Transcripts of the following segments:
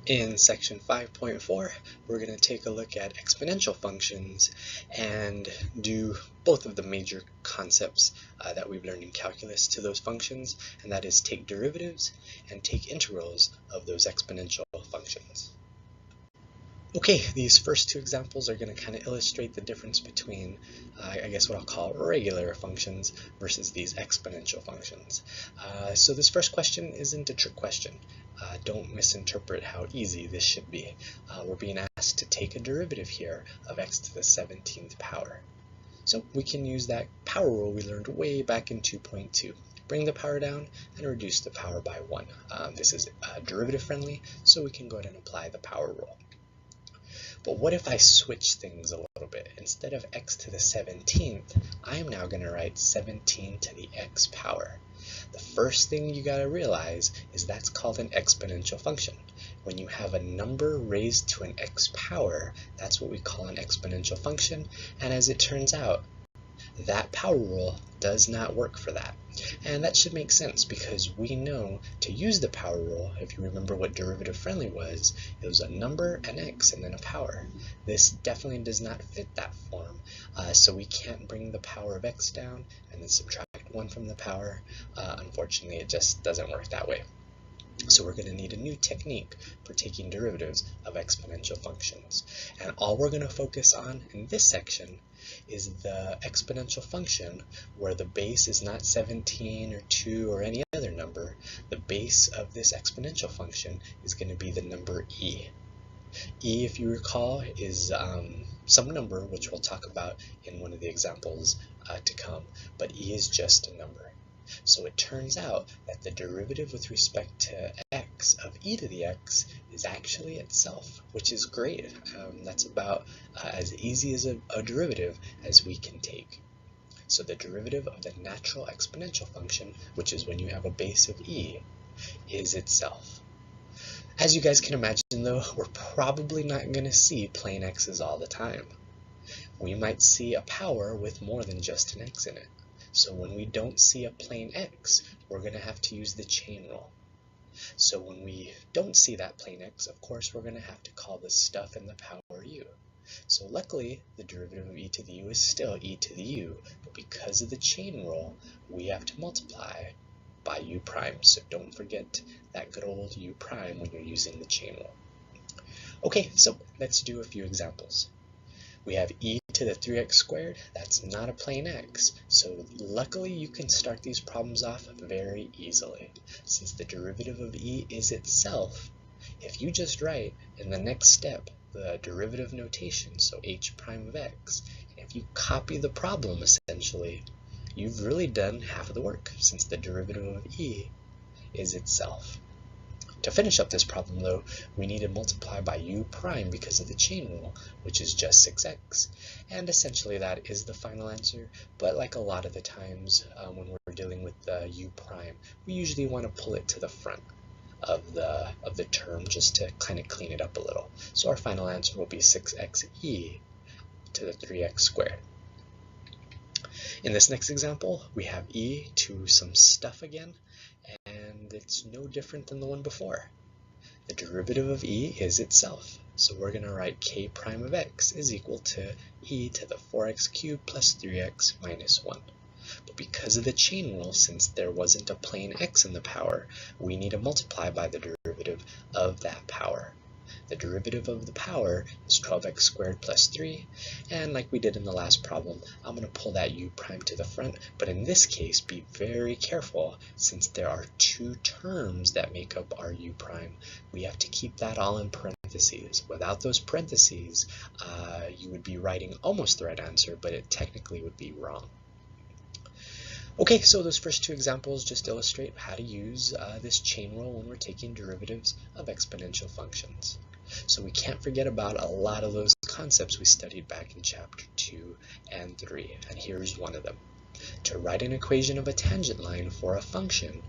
In section 5.4, we're going to take a look at exponential functions and do both of the major concepts that we've learned in calculus to those functions, and that is take derivatives and take integrals of those exponential functions. Okay, these first two examples are going to kind of illustrate the difference between, I guess what I'll call regular functions versus these exponential functions. So this first question isn't a trick question. Don't misinterpret how easy this should be. We're being asked to take a derivative here of x to the 17th power. So we can use that power rule we learned way back in 2.2. Bring the power down and reduce the power by 1. This is derivative friendly, so we can go ahead and apply the power rule. But what if I switch things a little bit? Instead of x to the 17th, I am now going to write 17 to the x power. The first thing you got to realize is that's called an exponential function. When you have a number raised to an x power, that's what we call an exponential function. And as it turns out, that power rule does not work for that. And that should make sense because we know to use the power rule, if you remember what derivative friendly was, it was a number, an x, and then a power. This definitely does not fit that form, so we can't bring the power of x down and then subtract 1 from the power. Unfortunately, it just doesn't work that way. So we're going to need a new technique for taking derivatives of exponential functions. And all we're going to focus on in this section is the exponential function where the base is not 17 or 2 or any other number. The base of this exponential function is going to be the number e. E, if you recall, is some number which we'll talk about in one of the examples to come, but e is just a number. So it turns out that the derivative with respect to x of e to the x is actually itself, which is great. That's about as easy as a derivative as we can take. So the derivative of the natural exponential function, which is when you have a base of e, is itself. As you guys can imagine though, we're probably not going to see plain x's all the time. We might see a power with more than just an x in it. So when we don't see a plain x, we're going to have to use the chain rule. So when we don't see that plain x, of course, we're going to have to call this stuff in the power u. So luckily, the derivative of e to the u is still e to the u, but because of the chain rule, we have to multiply by u prime. So don't forget that good old u prime when you're using the chain rule. Okay, so let's do a few examples. We have e to the 3x squared. That's not a plain x, so luckily you can start these problems off very easily. Since the derivative of e is itself, if you just write in the next step the derivative notation, so h prime of x, and if you copy the problem essentially, you've really done half of the work since the derivative of e is itself. To finish up this problem though, we need to multiply by u prime because of the chain rule, which is just 6x. And essentially that is the final answer, but like a lot of the times when we're dealing with the u prime, we usually want to pull it to the front of the term just to kind of clean it up a little. So our final answer will be 6xe to the 3x squared. In this next example, we have e to some stuff again, and it's no different than the one before. The derivative of e is itself, so we're going to write k prime of x is equal to e to the 4x cubed plus 3x minus 1. But because of the chain rule, since there wasn't a plain x in the power, we need to multiply by the derivative of that power. The derivative of the power is 12x squared plus 3, and like we did in the last problem, I'm going to pull that u prime to the front, but in this case, be very careful since there are two terms that make up our u prime. We have to keep that all in parentheses. Without those parentheses, you would be writing almost the right answer, but it technically would be wrong. Okay, so those first two examples just illustrate how to use this chain rule when we're taking derivatives of exponential functions. So we can't forget about a lot of those concepts we studied back in chapter 2 and 3, and here's one of them. To write an equation of a tangent line for a function,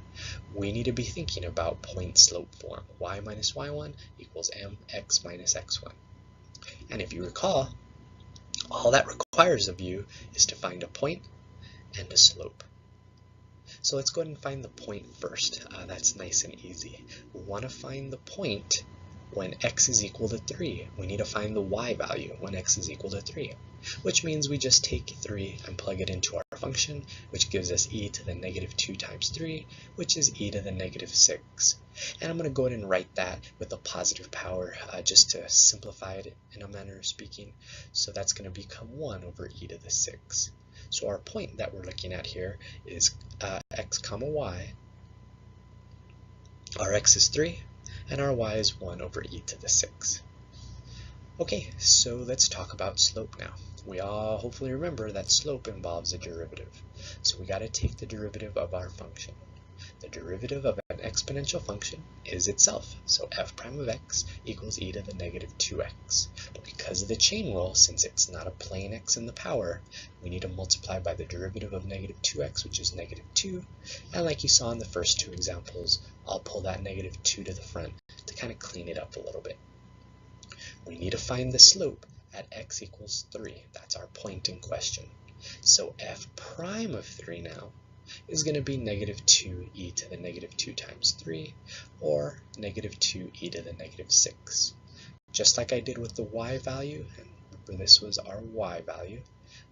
we need to be thinking about point-slope form. Y minus y1 equals mx minus x1. And if you recall, all that requires of you is to find a point and a slope. So let's go ahead and find the point first. That's nice and easy. We want to find the point when x is equal to 3. We need to find the y value when x is equal to 3, which means we just take 3 and plug it into our function, which gives us e to the negative 2 times 3, which is e to the negative 6. And I'm going to go ahead and write that with a positive power just to simplify it in a manner of speaking. So that's going to become 1 over e to the 6. So our point that we're looking at here is x comma y. Our x is 3, and our y is 1 over e to the 6. Okay, so let's talk about slope now. We all hopefully remember that slope involves a derivative. So we got to take the derivative of our function. The derivative of an exponential function is itself. So f prime of x equals e to the negative 2x. But because of the chain rule, since it's not a plain x in the power, we need to multiply by the derivative of negative 2x, which is negative 2. And like you saw in the first two examples, I'll pull that negative 2 to the front to kind of clean it up a little bit. We need to find the slope at x equals 3. That's our point in question. So f prime of 3 now is going to be negative 2 e to the negative 2 times 3, or negative 2 e to the negative 6. Just like I did with the y value, and remember this was our y value,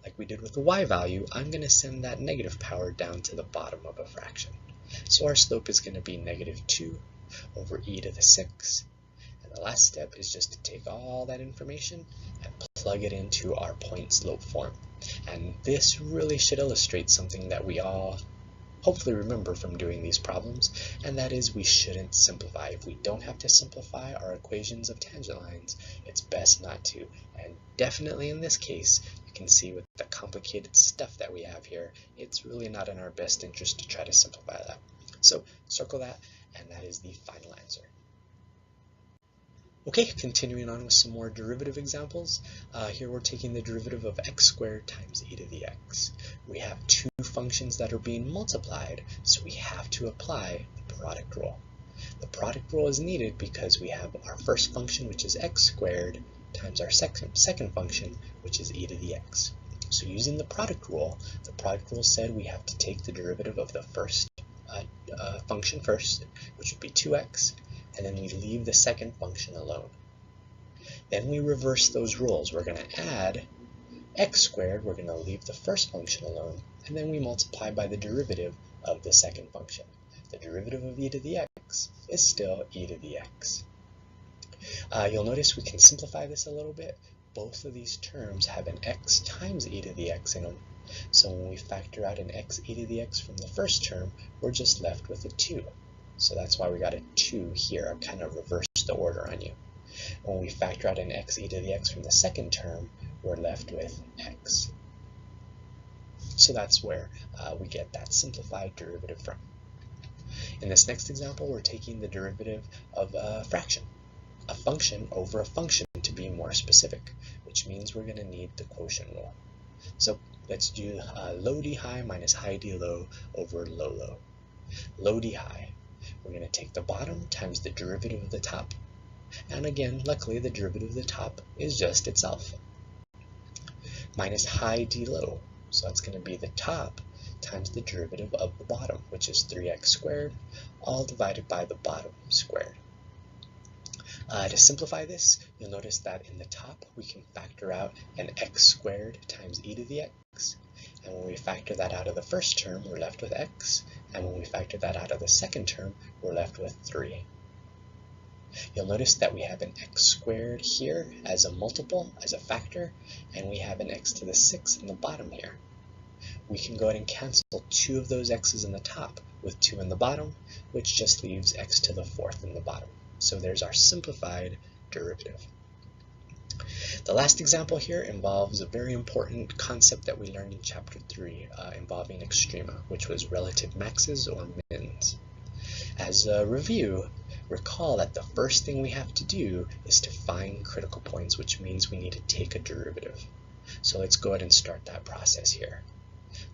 like we did with the y value, I'm going to send that negative power down to the bottom of a fraction. So our slope is going to be negative 2 over e to the 6. And the last step is just to take all that information and plug it into our point slope form. And this really should illustrate something that we all hopefully remember from doing these problems, and that is we shouldn't simplify. If we don't have to simplify our equations of tangent lines, it's best not to. And definitely in this case, you can see with the complicated stuff that we have here, it's really not in our best interest to try to simplify that. So circle that, and that is the final answer. Okay, continuing on with some more derivative examples. Here we're taking the derivative of x squared times e to the x. We have two functions that are being multiplied, so we have to apply the product rule. The product rule is needed because we have our first function, which is x squared, times our second function, which is e to the x. So using the product rule said we have to take the derivative of the first function first, which would be 2x, and then we leave the second function alone. Then we reverse those rules. We're going to add x squared, we're going to leave the first function alone, and then we multiply by the derivative of the second function. The derivative of e to the x is still e to the x. You'll notice we can simplify this a little bit. Both of these terms have an x times e to the x in them. So when we factor out an x e to the x from the first term, we're just left with a 2. So that's why we got a 2 here. I've kind of reversed the order on you. When we factor out an x e to the x from the second term, we're left with x. So that's where we get that simplified derivative from. In this next example, we're taking the derivative of a fraction, a function over a function to be more specific, which means we're going to need the quotient rule. So let's do low d high minus high d low over low low. Low d high. We're going to take the bottom times the derivative of the top. And again, luckily, the derivative of the top is just itself. Minus high d low. So that's going to be the top times the derivative of the bottom, which is 3x squared, all divided by the bottom squared. To simplify this, you'll notice that in the top, we can factor out an x squared times e to the x. And when we factor that out of the first term, we're left with x. And when we factor that out of the second term, we're left with 3. You'll notice that we have an x squared here as a multiple, as a factor, and we have an x to the 6 in the bottom here. We can go ahead and cancel 2 of those x's in the top with 2 in the bottom, which just leaves x to the 4th in the bottom. So there's our simplified derivative. The last example here involves a very important concept that we learned in Chapter 3 involving extrema, which was relative maxes or mins. As a review, recall that the first thing we have to do is to find critical points, which means we need to take a derivative. So let's go ahead and start that process here.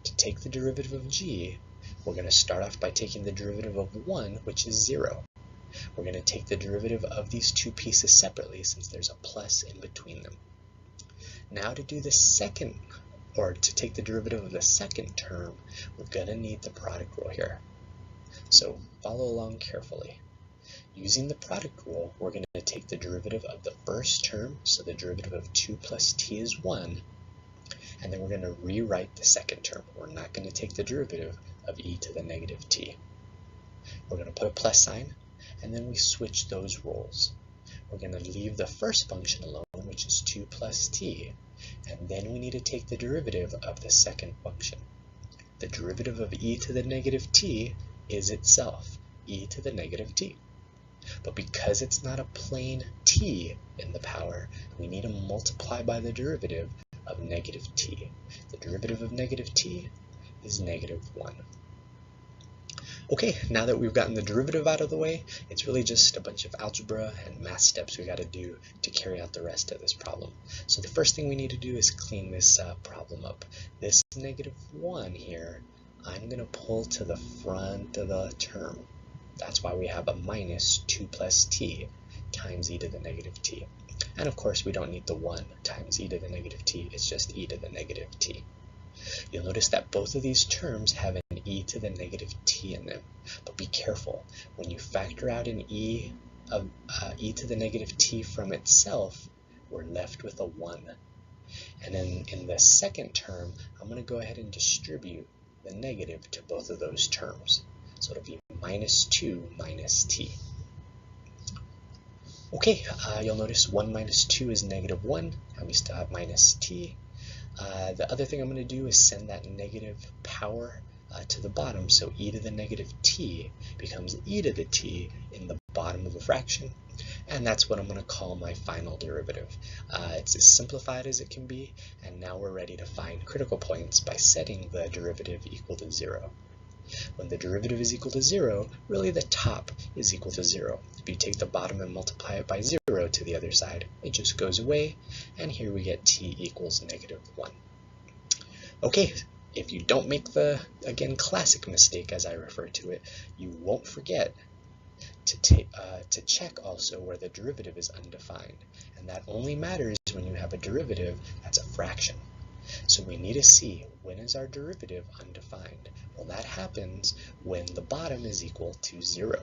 To take the derivative of g, we're going to start off by taking the derivative of 1, which is 0. We're going to take the derivative of these two pieces separately since there's a plus in between them. Now to do the second, or to take the derivative of the second term, we're going to need the product rule here. So follow along carefully. Using the product rule, we're going to take the derivative of the first term, so the derivative of 2 plus t is 1, and then we're going to rewrite the second term. We're not going to take the derivative of e to the negative t. We're going to put a plus sign, and then we switch those roles. We're going to leave the first function alone, which is 2 plus t, and then we need to take the derivative of the second function. The derivative of e to the negative t is itself e to the negative t. But because it's not a plain t in the power, we need to multiply by the derivative of negative t. The derivative of negative t is negative 1. Okay, now that we've gotten the derivative out of the way, it's really just a bunch of algebra and math steps we got to do to carry out the rest of this problem. So the first thing we need to do is clean this problem up. This negative 1 here, I'm going to pull to the front of the term. That's why we have a minus 2 plus t times e to the negative t. And of course, we don't need the 1 times e to the negative t. It's just e to the negative t. You'll notice that both of these terms have an e to the negative t in them. But be careful. When you factor out an e to the negative t from itself, we're left with a 1. And then in the second term, I'm going to go ahead and distribute the negative to both of those terms. So it'll be minus 2 minus t. Okay, you'll notice 1 minus 2 is negative 1, and we still have minus t. The other thing I'm going to do is send that negative power to the bottom, so e to the negative t becomes e to the t in the bottom of the fraction, and that's what I'm going to call my final derivative. It's as simplified as it can be, and now we're ready to find critical points by setting the derivative equal to 0. When the derivative is equal to 0, really the top is equal to 0. If you take the bottom and multiply it by 0 to the other side, it just goes away, and here we get t equals negative 1. Okay, if you don't make the, again, classic mistake as I refer to it, you won't forget to check also where the derivative is undefined, and that only matters when you have a derivative that's a fraction. So we need to see, when is our derivative undefined? Well, that happens when the bottom is equal to 0.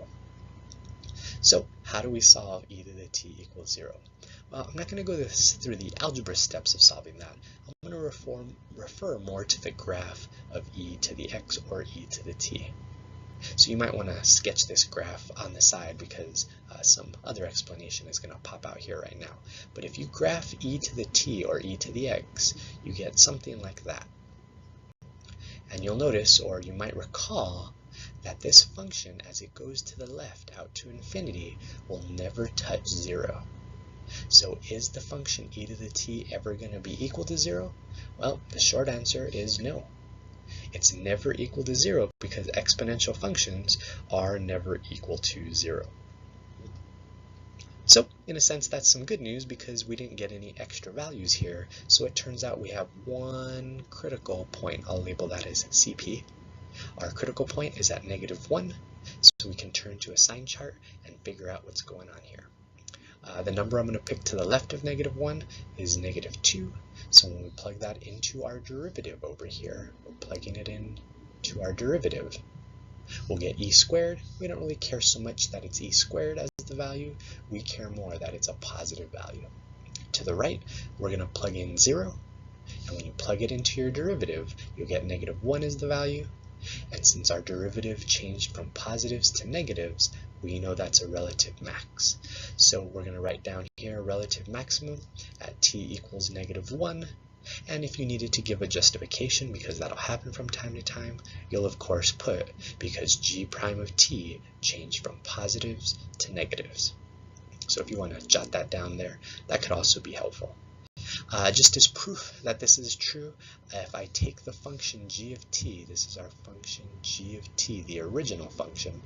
So how do we solve e to the t equals 0? Well, I'm not going to go through the algebra steps of solving that. I'm going to refer more to the graph of e to the x or e to the t. So you might want to sketch this graph on the side because some other explanation is going to pop out here right now. But if you graph e to the t or e to the x, you get something like that. And you'll notice, or you might recall, that this function, as it goes to the left out to infinity, will never touch 0. So is the function e to the t ever going to be equal to 0? Well, the short answer is no. It's never equal to 0 because exponential functions are never equal to 0. So, in a sense, that's some good news because we didn't get any extra values here. So it turns out we have one critical point. I'll label that as CP. Our critical point is at negative 1, so we can turn to a sign chart and figure out what's going on here. The number I'm going to pick to the left of negative 1 is negative 2. So when we plug that into our derivative over here, we're plugging it in to our derivative. We'll get e squared. We don't really care so much that it's e squared as the value. We care more that it's a positive value. To the right, we're going to plug in 0. And when you plug it into your derivative, you'll get negative 1 as the value. And since our derivative changed from positives to negatives, we know that's a relative max. So we're going to write down here relative maximum at t equals negative 1. And if you needed to give a justification, because that'll happen from time to time, you'll of course put because g prime of t changed from positives to negatives. So if you want to jot that down there, that could also be helpful. Just as proof that this is true, if I take the function g of t, this is our function g of t, the original function,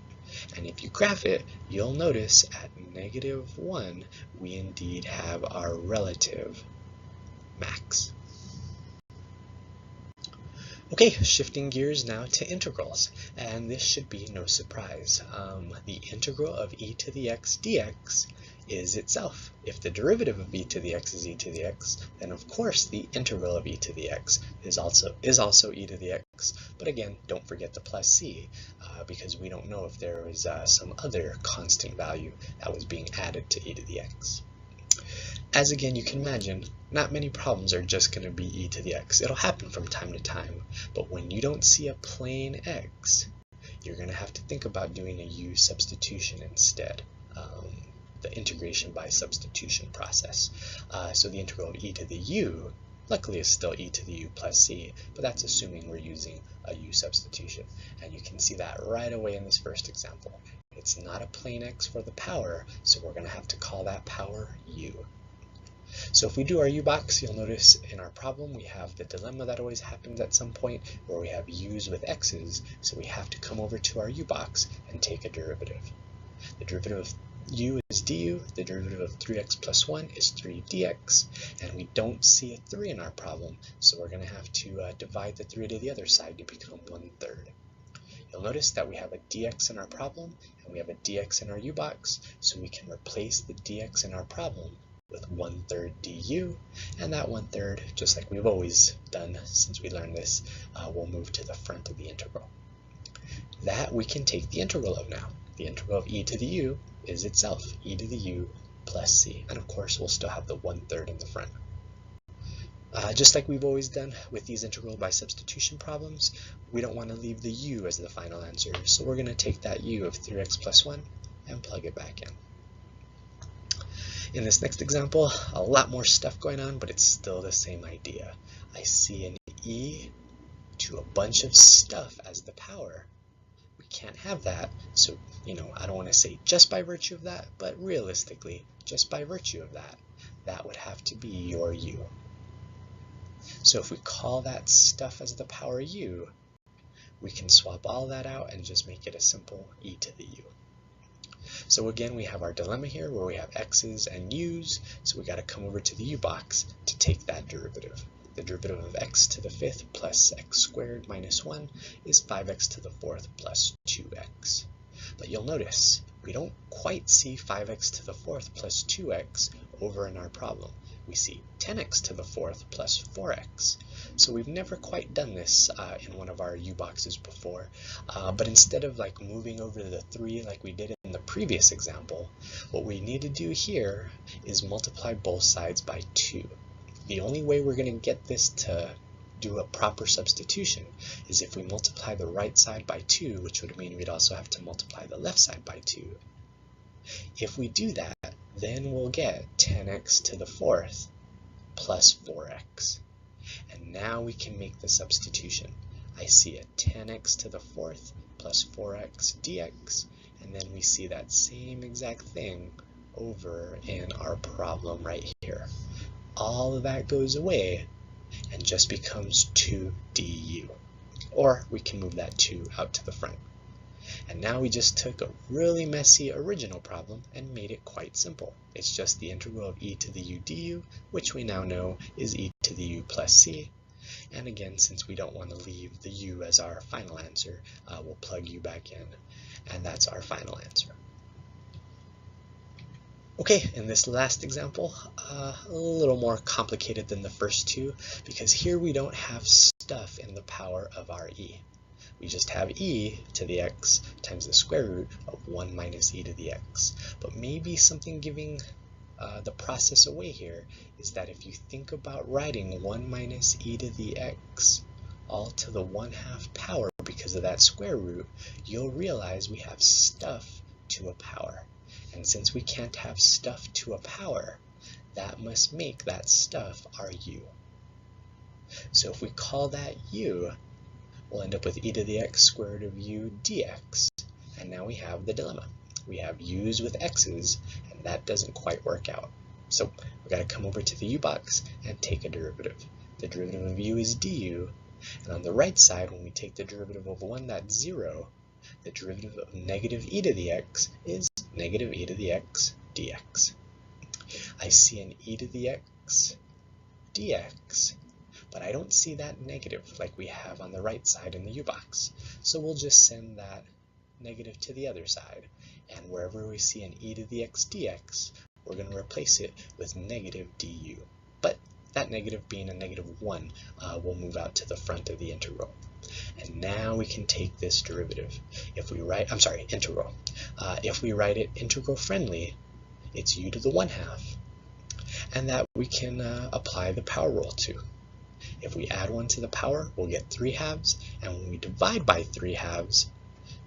and if you graph it, you'll notice at negative 1, we indeed have our relative max. Okay, shifting gears now to integrals, and this should be no surprise. The integral of e to the x dx is itself. If the derivative of e to the x is e to the x, then of course the integral of e to the x is also e to the x x. But again, don't forget the plus c, because we don't know if there was some other constant value that was being added to e to the x. As again, you can imagine, not many problems are just going to be e to the x. It'll happen from time to time, but when you don't see a plain x, you're going to have to think about doing a u substitution instead, the integration by substitution process. So the integral of e to the u, luckily, is still e to the u plus c, but that's assuming we're using a u substitution. And you can see that right away in this first example. It's not a plain x for the power, so we're going to have to call that power u. So if we do our u-box, you'll notice in our problem we have the dilemma that always happens at some point where we have u's with x's, so we have to come over to our u-box and take a derivative. The derivative of u is du, the derivative of 3x plus 1 is 3 dx, and we don't see a 3 in our problem, so we're going to have to divide the 3 to the other side to become 1/3. You'll notice that we have a dx in our problem, and we have a dx in our u-box, so we can replace the dx in our problem with 1/3 du, and that 1/3, just like we've always done since we learned this, will move to the front of the integral. That we can take the integral of now. The integral of e to the u is itself e to the u plus c, and of course we'll still have the 1/3 in the front. Just like we've always done with these integral by substitution problems, we don't want to leave the u as the final answer, so we're going to take that u of 3x plus 1 and plug it back in. In this next example, a lot more stuff going on, but it's still the same idea. I see an e to a bunch of stuff as the power. We can't have that, so I don't want to say just by virtue of that, but realistically, just by virtue of that, that would have to be your u. So if we call that stuff as the power u, we can swap all that out and just make it a simple e to the u. So again, we have our dilemma here where we have x's and u's, so we got to come over to the u-box to take that derivative. The derivative of x to the 5th plus x squared minus 1 is 5x to the 4th plus 2x. But you'll notice we don't quite see 5x to the 4th plus 2x over in our problem. We see 10x to the 4th plus 4x. So we've never quite done this in one of our u-boxes before, but instead of moving over the 3 like we did in the previous example, what we need to do here is multiply both sides by 2. The only way we're going to get this to do a proper substitution is if we multiply the right side by 2, which would mean we'd also have to multiply the left side by 2. If we do that, then we'll get 10x to the 4th plus 4x. And now we can make the substitution. I see a 10x to the 4th plus 4x dx, and then we see that same exact thing over in our problem right here. All of that goes away and just becomes 2 du. Or we can move that 2 out to the front. And now we just took a really messy original problem and made it quite simple. It's just the integral of e to the u du, which we now know is e to the u plus c. And again, since we don't want to leave the u as our final answer, we'll plug u back in, and that's our final answer. Okay, in this last example, a little more complicated than the first two, because here we don't have stuff in the power of our e. We just have e to the x times the square root of 1 minus e to the x. But maybe something giving the process away here is that if you think about writing 1 minus e to the x all to the 1/2 power because of that square root, you'll realize we have stuff to a power. And since we can't have stuff to a power, that must make that stuff our u. So if we call that u, we'll end up with e to the x square root of u dx. And now we have the dilemma. We have u's with x's, and that doesn't quite work out. So we've got to come over to the u-box and take a derivative. The derivative of u is du, and on the right side, when we take the derivative of 1, that's 0. The derivative of negative e to the x is negative e to the x dx. I see an e to the x dx, but I don't see that negative like we have on the right side in the u-box. So we'll just send that negative to the other side, and wherever we see an e to the x dx, we're going to replace it with negative du. But that negative being a negative 1 will move out to the front of the integral. And now we can take this derivative. If we write, integral. If we write it integral friendly, it's u to the 1/2. And that we can apply the power rule to. If we add 1 to the power, we'll get 3/2, and when we divide by 3/2,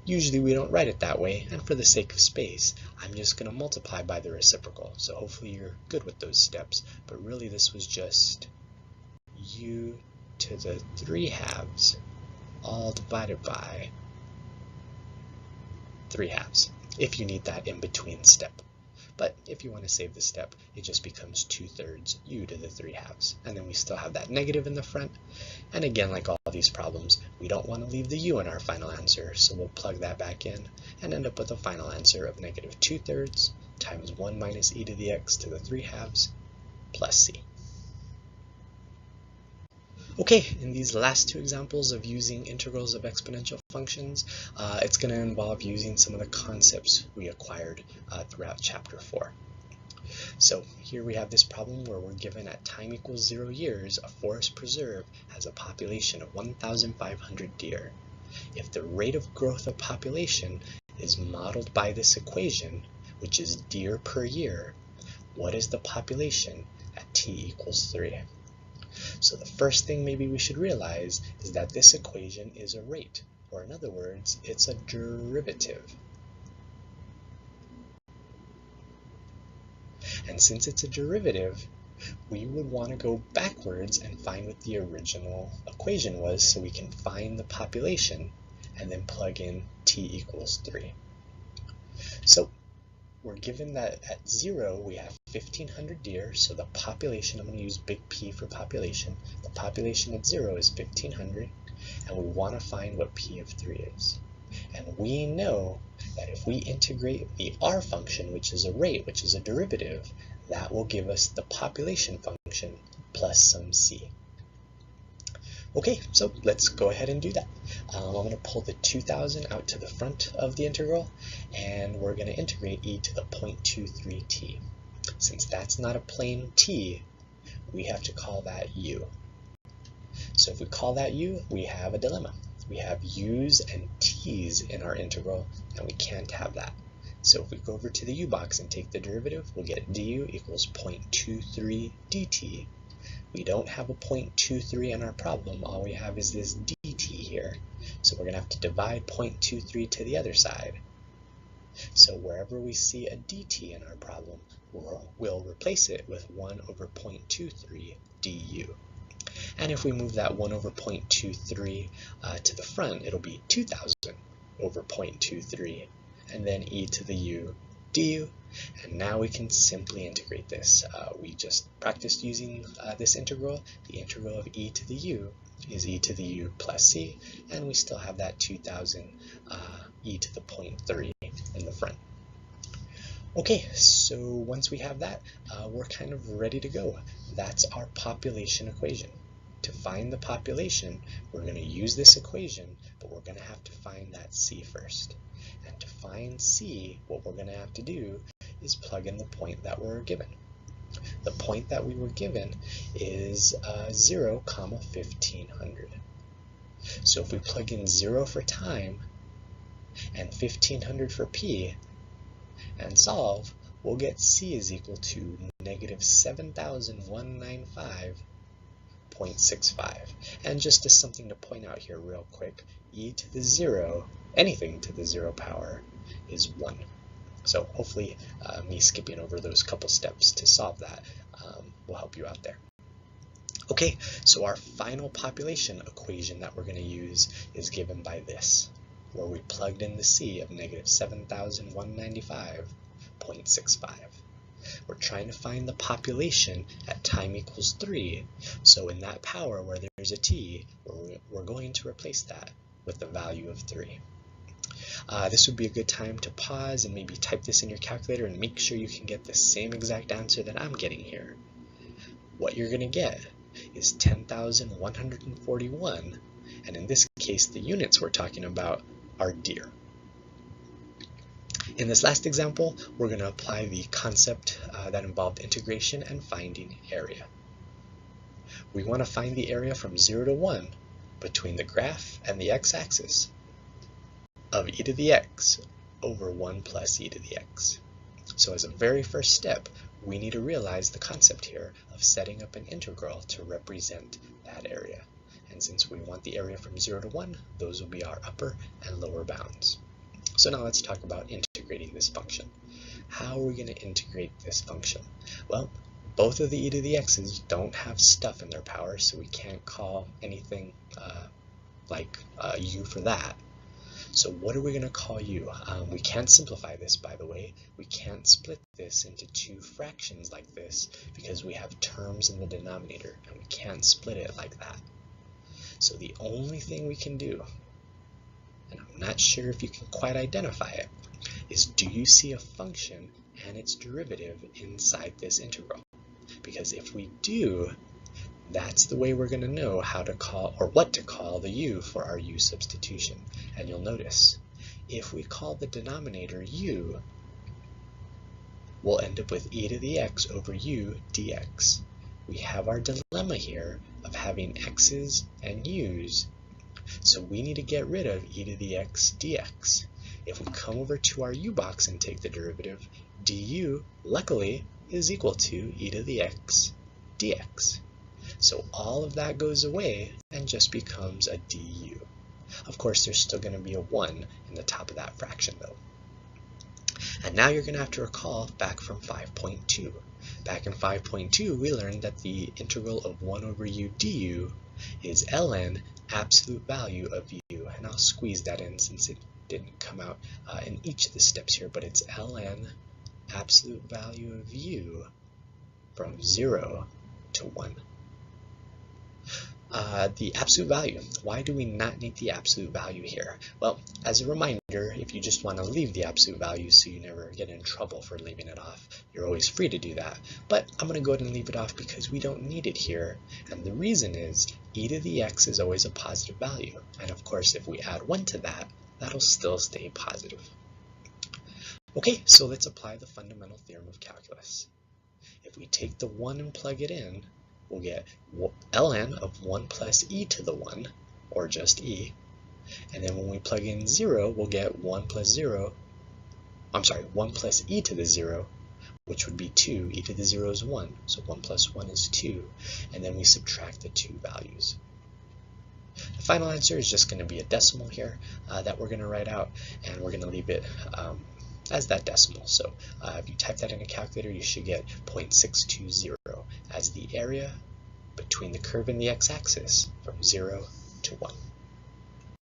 usually we don't write it that way, and for the sake of space, I'm just going to multiply by the reciprocal. So hopefully you're good with those steps, but really this was just u to the 3/2 all divided by 3/2, if you need that in between step. But if you want to save the step, it just becomes 2/3 u to the 3/2. And then we still have that negative in the front. And again, like all these problems, we don't want to leave the u in our final answer, so we'll plug that back in and end up with a final answer of negative 2/3 times 1 minus e to the x to the 3/2 plus c. Okay, in these last two examples of using integrals of exponential functions, it's going to involve using some of the concepts we acquired throughout chapter 4. So here we have this problem where we're given at time equals 0 years, a forest preserve has a population of 1,500 deer. If the rate of growth of population is modeled by this equation, which is deer per year, what is the population at t equals 3? So the first thing maybe we should realize is that this equation is a rate, or in other words, it's a derivative. And since it's a derivative, we would want to go backwards and find what the original equation was so we can find the population and then plug in t equals 3. So we're given that at 0 we have 1,500 deer, so the population, I'm going to use big P for population, the population at 0 is 1,500, and we want to find what P of 3 is. And we know that if we integrate the r function, which is a rate, which is a derivative, that will give us the population function plus some c. Okay, so let's go ahead and do that. I'm going to pull the 2,000 out to the front of the integral, and we're going to integrate e to the 0.23t. Since that's not a plain t, we have to call that u. So if we call that u, we have a dilemma. We have u's and t's in our integral, and we can't have that. So if we go over to the u box and take the derivative, we'll get du equals 0.23 dt. We don't have a 0.23 in our problem, all we have is this dt here. So we're going to have to divide 0.23 to the other side. So wherever we see a dt in our problem, we'll replace it with 1 over 0.23 du. And if we move that 1 over 0.23 to the front, it'll be 2,000 over 0.23, and then e to the u du. And now we can simply integrate this. We just practiced using this integral. The integral of e to the u is e to the u plus c, and we still have that 2,000 e to the 0.3 in the front. Okay, so once we have that, we're kind of ready to go. That's our population equation. To find the population, we're going to use this equation, but we're going to have to find that c first. And to find c, what we're going to have to do is plug in the point that we're given. The point that we were given is 0, 1,500. So if we plug in 0 for time and 1,500 for p and solve, we'll get c is equal to negative 7,195.65. And just as something to point out here real quick, e to the 0, anything to the 0 power, is 1. So hopefully me skipping over those couple steps to solve that will help you out there. Okay, so our final population equation that we're going to use is given by this, where we plugged in the c of negative 7,195.65. We're trying to find the population at time equals 3, so in that power where there's a t, we're going to replace that with the value of 3. This would be a good time to pause and maybe type this in your calculator and make sure you can get the same exact answer that I'm getting here. What you're going to get is 10,141, and in this case the units we're talking about are deer. In this last example, we're going to apply the concept that involved integration and finding area. We want to find the area from 0 to 1, between the graph and the x-axis of e to the x over 1 plus e to the x. So as a very first step, we need to realize the concept here of setting up an integral to represent that area. And since we want the area from 0 to 1, those will be our upper and lower bounds. So now let's talk about integrating this function. How are we going to integrate this function? Well, both of the e to the x's don't have stuff in their power, so we can't call anything like u for that. So what are we going to call u? We can't simplify this, by the way. We can't split this into two fractions like this because we have terms in the denominator, and we can't split it like that. So the only thing we can do, and I'm not sure if you can quite identify it, is do you see a function and its derivative inside this integral? Because if we do, that's the way we're going to know how to call, or what to call, the u for our u substitution. And you'll notice, if we call the denominator u, we'll end up with e to the x over u dx. We have our dilemma here of having x's and u's, so we need to get rid of e to the x dx. If we come over to our u box and take the derivative, du, luckily, is equal to e to the x dx. So all of that goes away and just becomes a du. Of course, there's still going to be a 1 in the top of that fraction, though. And now you're going to have to recall back from 5.2. Back in 5.2, we learned that the integral of 1 over u du is ln absolute value of u. And I'll squeeze that in since it didn't come out in each of the steps here, but it's ln absolute value of u from 0 to 1. The absolute value. Why do we not need the absolute value here? Well, as a reminder, if you just want to leave the absolute value so you never get in trouble for leaving it off, you're always free to do that. But I'm going to go ahead and leave it off because we don't need it here. And the reason is e to the x is always a positive value. And of course, if we add 1 to that, that'll still stay positive. Okay, so let's apply the fundamental theorem of calculus. If we take the 1 and plug it in, we'll get ln of 1 plus e to the 1, or just e. And then when we plug in 0, we'll get 1 plus e to the 0, which would be 2. E to the 0 is 1, so 1 plus 1 is 2. And then we subtract the two values. The final answer is just going to be a decimal here that we're going to write out, and we're going to leave it as that decimal. So if you type that in a calculator, you should get 0.620 as the area between the curve and the x-axis from 0 to 1.